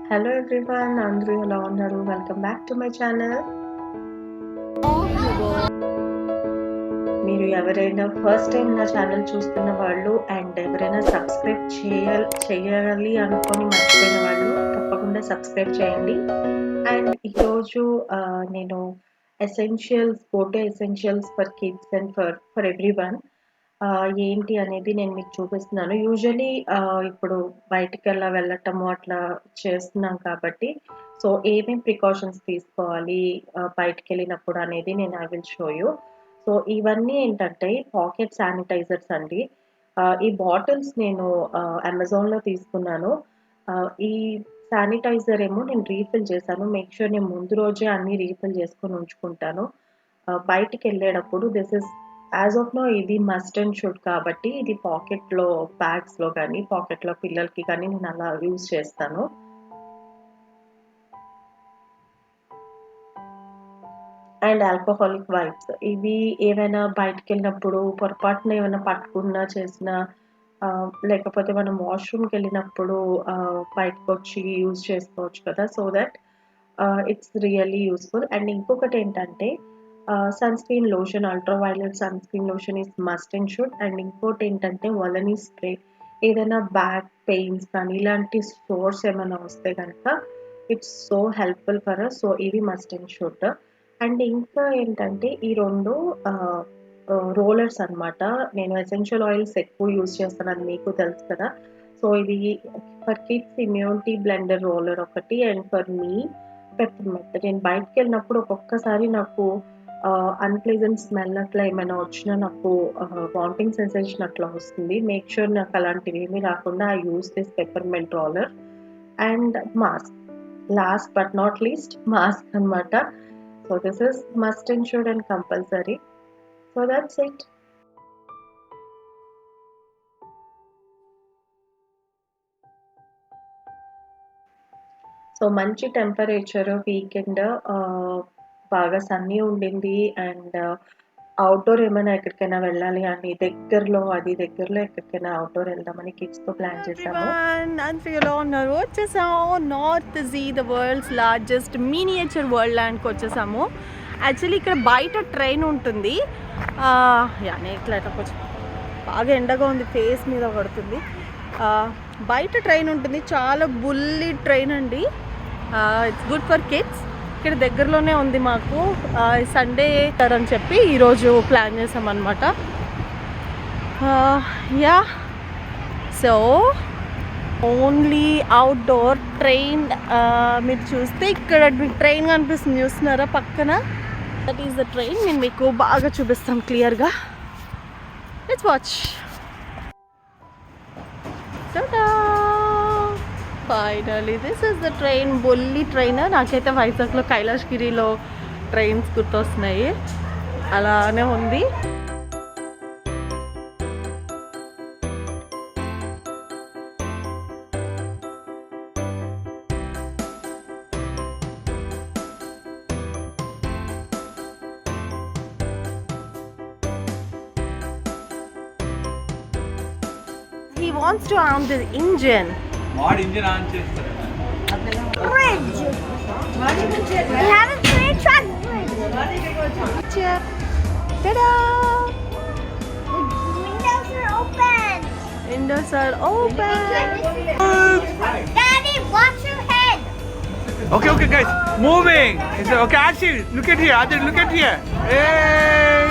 Hello everyone, Andrew ఎలా ఉన్నారు? Welcome back to my channel. మీరు ఎవరైనా ఫస్ట్ టైం నా ఛానల్ చూస్తున్న వాళ్ళు అండ్ ఎవరైనా సబ్స్క్రైబ్ చేయాలి అనుకొని మర్చిపోయిన వాళ్ళు తప్పకుండా సబ్స్క్రైబ్ చేయండి. అండ్ ఈరోజు నేను photo essentials for kids and for everyone ఏంటి అనేది నేను మీకు చూపిస్తున్నాను. యూజువలీ ఇప్పుడు బయటికల్లా వెళ్ళటము అట్లా చేస్తున్నాం కాబట్టి సో ఏమేం ప్రికాషన్స్ తీసుకోవాలి బయటికెళ్ళినప్పుడు అనేది నేను I will show you. So ఇవన్నీ ఏంటంటే పాకెట్ శానిటైజర్స్ అండి. ఈ బాటిల్స్ నేను అమెజాన్‌లో తీసుకున్నాను. ఈ శానిటైజర్ ఏమో నేను రీఫిల్ చేశాను. మేక్ ష్యూర్ నేను ముందు రోజే అన్నీ రీఫిల్ చేసుకొని ఉంచుకుంటాను. బయటికెళ్ళేటప్పుడు this is as of now ఇది మస్ట్ అండ్ షుడ్ కాబట్టి ఇది పాకెట్‌లో బ్యాగ్స్‌లో గానీ, పాకెట్‌లో పిల్లలకి కానీ నేను అలా యూజ్ చేస్తాను. అండ్ ఆల్కహాలిక్ వైప్స్ ఇవి ఏవైనా బయటికెళ్ళినప్పుడు పొరపాటున ఏమైనా పట్టుకున్నా చేసినా లేకపోతే మనం వాష్‌రూమ్‌కెళ్ళినప్పుడు బయటకొచ్చి యూజ్ చేసుకోవచ్చు కదా! So that it's really useful. And ఇంకొకటేంటంటే sunscreen lotion, ultra violet sunscreen lotion is must and should. And ఇంకోటేంటంటే వొలనీ స్ప్రే ఏదైనా బ్యాక్ పెయిన్స్ కానీ ఇలాంటి సోర్స్ ఏమైనా వస్తే గనక it's so helpful for us. So ఇవి మస్ట్ అండ్ షుడ్. అండ్ ఇంకా ఏంటంటే ఈ 2 రోలర్స్ అన్నమాట. నేను ఎసెన్షియల్ ఆయిల్స్ ఎక్కువ యూజ్ చేస్తానని మీకు తెలుసు కదా! సో ఇది for kids immunity blender roller ఒకటి అండ్ ఫర్ మీ పెప్పర్‌మెంట్. నేను బయటికెళ్ళినప్పుడు ఒక్కొక్కసారి నాకు అన్‌ప్లెజెంట్ స్మెల్ అట్లా ఏమైనా వచ్చినా నాకు వామిటింగ్ సెన్సేషన్ అట్లా వస్తుంది. మేక్ ష్యూర్ నాకు అలాంటివి ఏమీ రాకుండా I use this peppermint roller. And mask. Last but not least mask అన్నమాట. So this is must and should and compulsory. So that's it. So మంచి టెంపరేచర్ వీకెండ్ బాగా సన్నీ ఉండింది. అండ్ అవుట్‌డోర్ ఏమైనా ఎక్కడికైనా వెళ్ళాలి అని దగ్గరలో ఎక్కడికైనా అవుట్‌డోర్ వెళ్దామని కిడ్స్‌తో ప్లాన్ చేశాము. ఎలా ఉన్నారు? వచ్చేసాము north G the world's largest miniature world ల్యాండ్కి వచ్చేసాము. యాక్చువల్లీ ఇక్కడ బయట ట్రైన్ ఉంటుంది. నేను ఇట్లా కొంచెం బాగా ఎండగా ఉంది, ఫేస్ మీద పడుతుంది. బయట ట్రైన్ ఉంటుంది, చాలా బుల్లి ట్రైన్ అండి. It's good for kids. ఇక్కడ దగ్గరలోనే ఉంది మాకు. సండే అని చెప్పి ఈరోజు ప్లాన్ చేసామన్నమాట. Yeah so only outdoor train. మీరు చూస్తే ఇక్కడ మీకు ట్రైన్ కనిపిస్తుంది, చూస్తున్నారా పక్కన? That is the train. నేను మీకు బాగా చూపిస్తాను క్లియర్గా. Let's watch. Finally this is the train. బొల్లి ట్రైన్. నాకైతే వైజాగ్లో కైలాష్గిరిలో ట్రైన్స్ గుర్తొస్తున్నాయి, అలానే ఉంది. He wants to arm the engine. Mod engine on chestarada. Bridge. We have a train track bridge. Ta-da! The windows are open. Windows are open. Daddy, watch your head. Okay, guys, moving. Okay, Archie, look at here. Adil, look at here. Hey.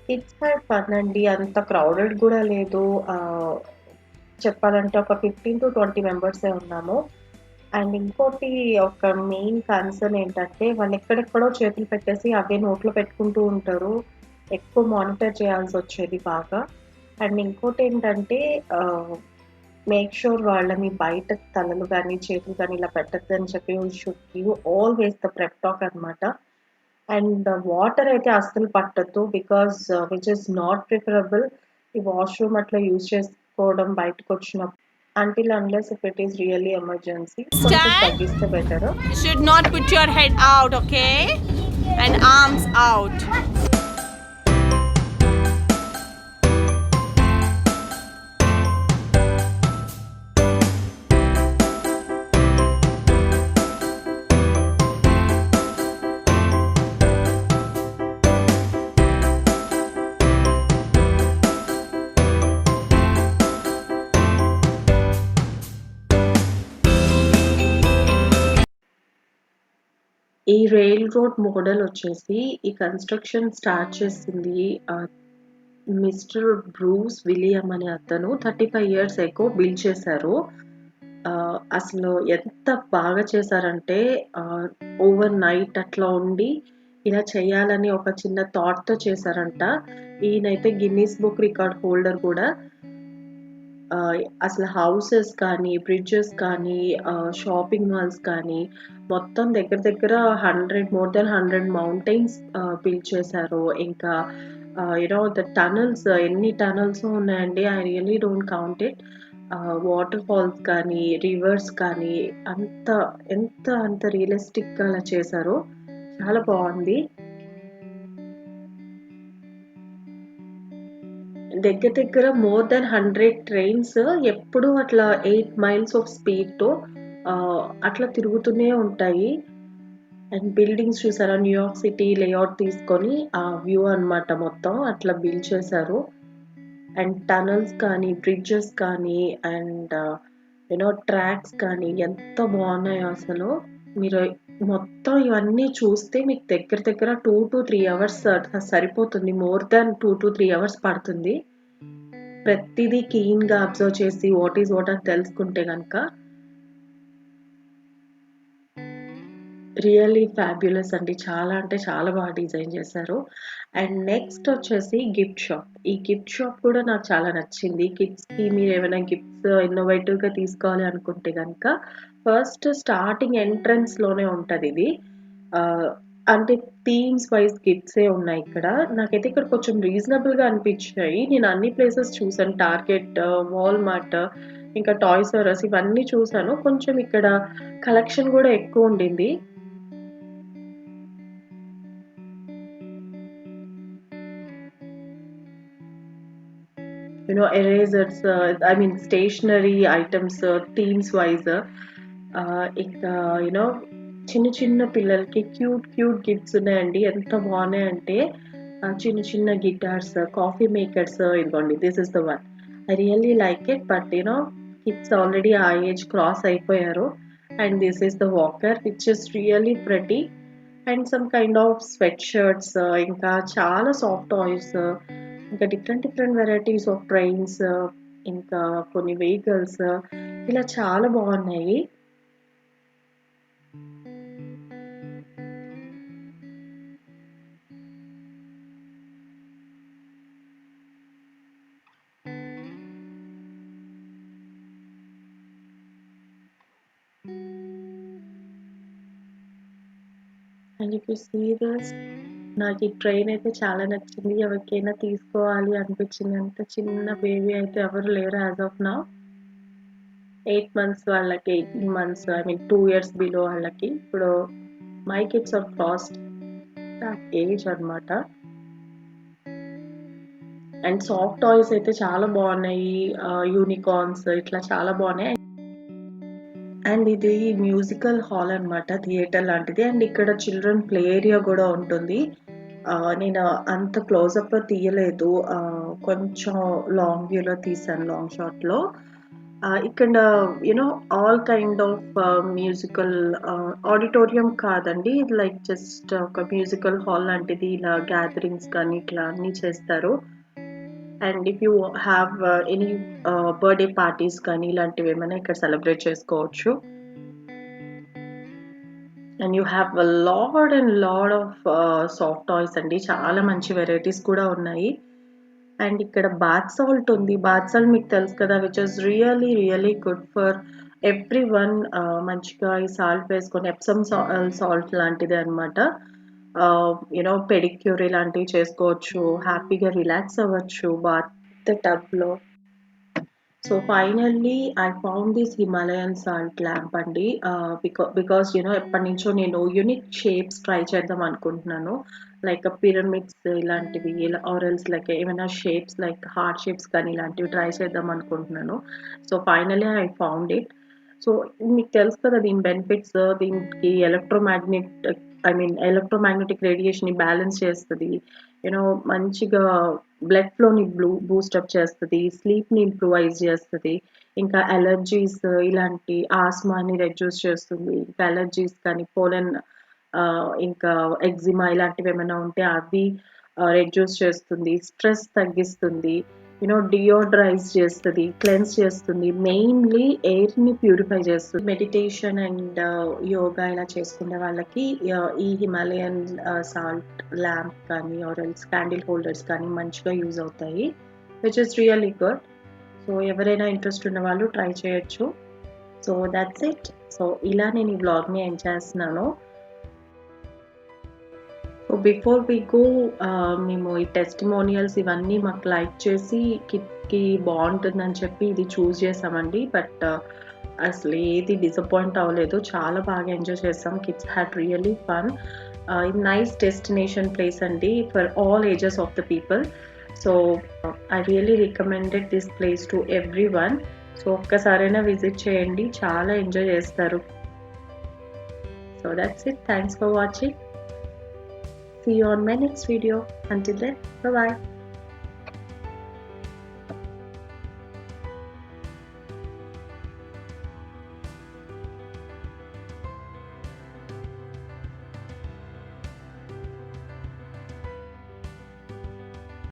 Kids had fun అండి. అంత crowded కూడా లేదు. చెప్పాలంటే ఒక 15 to 20 మెంబర్సే ఉన్నాము. And ఇంకోటి ఒక main concern ఏంటంటే వాళ్ళు ఎక్కడెక్కడో చేతులు పెట్టేసి అవే నోట్లో పెట్టుకుంటూ ఉంటారు. ఎక్కువ మానిటర్ చేయాల్సొచ్చేది బాగా. అండ్ ఇంకోటేంటంటే మేక్ ష్యూర్ వాళ్ళని బయట తలలు గానీ, చేతులు గానీ ఇలా పెట్టొద్దని చెప్పి we should give always the prep talk అనమాట. అండ్ వాటర్ అయితే అస్సలు పట్టొద్దు. Because which is not preferable. ఈ వాష్‌రూమ్ అట్లా యూజ్ చేసుకోవడం బయటకొచ్చినప్పుడు. Until unless if it is really emergency కొంచెం Stand. తగ్గిస్తే better. You should not put your head out, okay? And arms out. ఈ రైల్ రోడ్ మోడల్ వచ్చేసి ఈ కన్‌స్ట్రక్షన్ స్టార్ట్ చేసింది మిస్టర్ బ్రూస్ విలియం అనే అతను 35 ఇయర్స్ ఎగో బిల్డ్ చేశారు. అసలు ఎంత బాగా చేశారంటే ఓవర్ నైట్ అట్లా ఉండి ఇలా చేయాలని ఒక చిన్న థాట్‌తో చేశారంట. ఈయనైతే గిన్నీస్ బుక్ రికార్డ్ హోల్డర్ కూడా. అసలు హౌసెస్ కానీ, బ్రిడ్జెస్ కానీ, షాపింగ్ మాల్స్ కానీ మొత్తం దగ్గర దగ్గర 100 మోర్ దెన్ 100 మౌంటైన్స్ బిల్డ్ చేశారు. ఇంకా ద టనెల్స్ ఎన్ని టనెల్సో ఉన్నాయండి. I really don't count it. Waterfalls కానీ, రివర్స్ కానీ అంత రియలిస్టిక్‌గా అలా చేశారు. చాలా బావుంది. దగ్గర దగ్గర మోర్ దెన్ 100 ట్రైన్స్ ఎప్పుడూ అట్లా 8 మైల్స్ ఆఫ్ స్పీడ్‌తో అట్లా తిరుగుతూనే ఉంటాయి. అండ్ బిల్డింగ్స్ చూసారా? న్యూయార్క్ సిటీ లేఅవుట్ తీసుకొని ఆ వ్యూ అన్నమాట మొత్తం అట్లా బిల్డ్ చేశారు. అండ్ టనెల్స్ కానీ, బ్రిడ్జెస్ కానీ అండ్ ట్రాక్స్ కానీ ఎంత బాగున్నాయో అసలు. మీరు మొత్తం ఇవన్నీ చూస్తే మీకు దగ్గర దగ్గర 2-3 అవర్స్ సరిపోతుంది. మోర్ దాన్ 2-3 అవర్స్ పడుతుంది. ప్రతిదీ కీన్‌గా అబ్జర్వ్ చేసి వాట్ ఈస్ వాట్ అని తెలుసుకుంటే గనక రియల్లీ ఫ్యాబ్యులస్ అండి. చాలా అంటే చాలా బాగా డిజైన్ చేశారు. అండ్ నెక్స్ట్ వచ్చేసి గిఫ్ట్ షాప్. ఈ గిఫ్ట్ షాప్ కూడా నాకు చాలా నచ్చింది. కిడ్స్‌కి మీరేమైనా గిఫ్ట్స్ ఇన్నోవేటివ్‌గా తీసుకోవాలి అనుకుంటే గనక ఫస్ట్ స్టార్టింగ్ ఎంట్రన్స్‌లోనే ఉంటదిది. అంటే థీమ్స్ వైస్ గిఫ్ట్సే ఉన్నాయి ఇక్కడ. నాకైతే ఇక్కడ కొంచెం రీజనబుల్‌గా అనిపించాయి. నేను అన్ని ప్లేసెస్ చూసాను. టార్గెట్, వాల్‌మార్ట్, ఇంకా టాయ్స్ ఆర్ అస్ ఇవన్నీ చూసాను. కొంచెం ఇక్కడ కలెక్షన్ కూడా ఎక్కువ ఉండింది. Erasers, I mean stationery items themes wise. ఇంకా చిన్న చిన్న పిల్లలకి క్యూట్ గిఫ్ట్స్ ఉన్నాయండి. ఎంత బాగున్నాయంటే చిన్న చిన్న గిటార్స్, కాఫీ మేకర్స్. ఇదిగోండి, this is the one. I really like it. But kids already ఆ ఏజ్ క్రాస్ అయిపోయారు. And this is the walker which is really pretty. And some kind of sweatshirts, ఇంకా చాలా soft toys, ఇంకా different varieties of trains, ఇంకా కొన్ని vehicles ఇలా చాలా బాగున్నాయి. And if you see this, నాకు ఈ ట్రైన్ అయితే చాలా నచ్చింది. ఎవరికైనా తీసుకోవాలి అనిపించింది. అంత చిన్న బేబీ అయితే ఎవరు లేరు యాజ్ ఆఫ్ నౌ. 8 మంత్స్ వాళ్ళకి, 18 months, I mean 2 years below వాళ్ళకి. ఇప్పుడు my kids are crossed that age అన్నమాట. అండ్ సాఫ్ట్ టాయ్స్ అయితే చాలా బాగున్నాయి. యూనికార్న్స్ ఇట్లా చాలా బాగున్నాయి. అండ్ ఇది మ్యూజికల్ హాల్ అన్నమాట, థియేటర్ లాంటిది. అండ్ ఇక్కడ చిల్డ్రన్ ప్లే ఏరియా కూడా ఉంటుంది. నేను అంత క్లోజప్‌లో తీయలేదు. కొంచెం లాంగ్ వ్యూలో తీశాను, లాంగ్ షాట్‌లో. ఇక్కడ all kind of musical auditorium కాదండి. ఇది లైక్ జస్ట్ ఒక మ్యూజికల్ హాల్ లాంటిది. ఇలా గ్యాదరింగ్స్ కానీ ఇట్లా అన్నీ చేస్తారు. And if you have any birthday parties కానీ ఇలాంటివి ఏమైనా ఇక్కడ సెలబ్రేట్ చేసుకోవచ్చు. And you have lot and lot of soft toys అండి. చాలా మంచి వెరైటీస్ కూడా ఉన్నాయి. అండ్ ఇక్కడ బాత్ సాల్ట్ ఉంది. బాత్ సాల్ట్ మీకు తెలుసు కదా, which is really really good for every one. మంచిగా ఈ సాల్ట్ వేసుకొని ఎప్సమ్ సాల్ట్ లాంటిది అనమాట. యూనో పెడిక్యూర్ ఇలాంటివి చేసుకోవచ్చు, హ్యాపీగా రిలాక్స్ అవ్వచ్చు బాత్ టబ్లో. So finally I found this Himalayan salt lamp అండి. బికాస్ యూనో ఎప్పటి నుంచో నేను యూనిక్ షేప్స్ ట్రై చేద్దాం అనుకుంటున్నాను. లైక్ పిరమిడ్స్ ఇలాంటివి, ఆరెల్స్ లైక్ ఏమైనా షేప్స్ లైక్ హార్ట్ షేప్స్ కానీ ఇలాంటివి ట్రై చేద్దాం అనుకుంటున్నాను. So finally I found it. So మీకు తెలుసు కదా దీని బెనిఫిట్స్. దీనికి ఎలక్ట్రోమాగ్నెటిక్ రేడియేషన్ని బ్యాలెన్స్ చేస్తది. యూనో మంచిగా బ్లడ్ ఫ్లోని బూస్టప్ చేస్తది. స్లీప్‌ని ఇంప్రూవైజ్ చేస్తది. ఇంకా అలర్జీస్ ఇలాంటి ఆస్మాని రెడ్యూస్ చేస్తుంది. ఇంకా అలర్జీస్ కానీ పోలెన్ ఇంకా ఎగ్జిమా ఇలాంటివేమైనా ఉంటే అవి రెడ్యూస్ చేస్తుంది. స్ట్రెస్ తగ్గిస్తుంది. యూనో డియోడ్రైజ్ చేస్తది. క్లెన్స్ చేస్తుంది. మెయిన్‌లీ ఎయిర్‌ని ప్యూరిఫై చేస్తుంది. మెడిటేషన్ అండ్ యోగా ఇలా చేసుకునే వాళ్ళకి ఈ హిమాలయన్ సాల్ట్ ల్యాంప్ కానీ ఆర్ ఎల్స్ క్యాండిల్ హోల్డర్స్ కానీ మంచిగా యూజ్ అవుతాయి. Which is really good. So ఎవరైనా ఇంట్రెస్ట్ ఉన్న వాళ్ళు ట్రై చేయొచ్చు. So that's it. సో ఇలా నేను ఈ వ్లాగ్‌ని ఎండ్ చేస్తున్నాను. సో బిఫోర్ వి గో మేము ఈ టెస్టిమోనియల్స్ ఇవన్నీ మాకు లైక్ చేసి కిడ్స్‌కి బాగుంటుందని చెప్పి ఇది చూస్ చేసామండి. బట్ అసలు ఏది డిసప్పాయింట్ అవ్వలేదు. చాలా బాగా ఎంజాయ్ చేసాం. Kids had really fun. Nice destination place అండి for all ages of the people. So I really recommended this place to everyone. So ఒక్కసారైనా విజిట్ చేయండి. చాలా ఎంజాయ్ చేస్తారు. So that's it. Thanks for watching. See you on my next video. Until then, bye bye.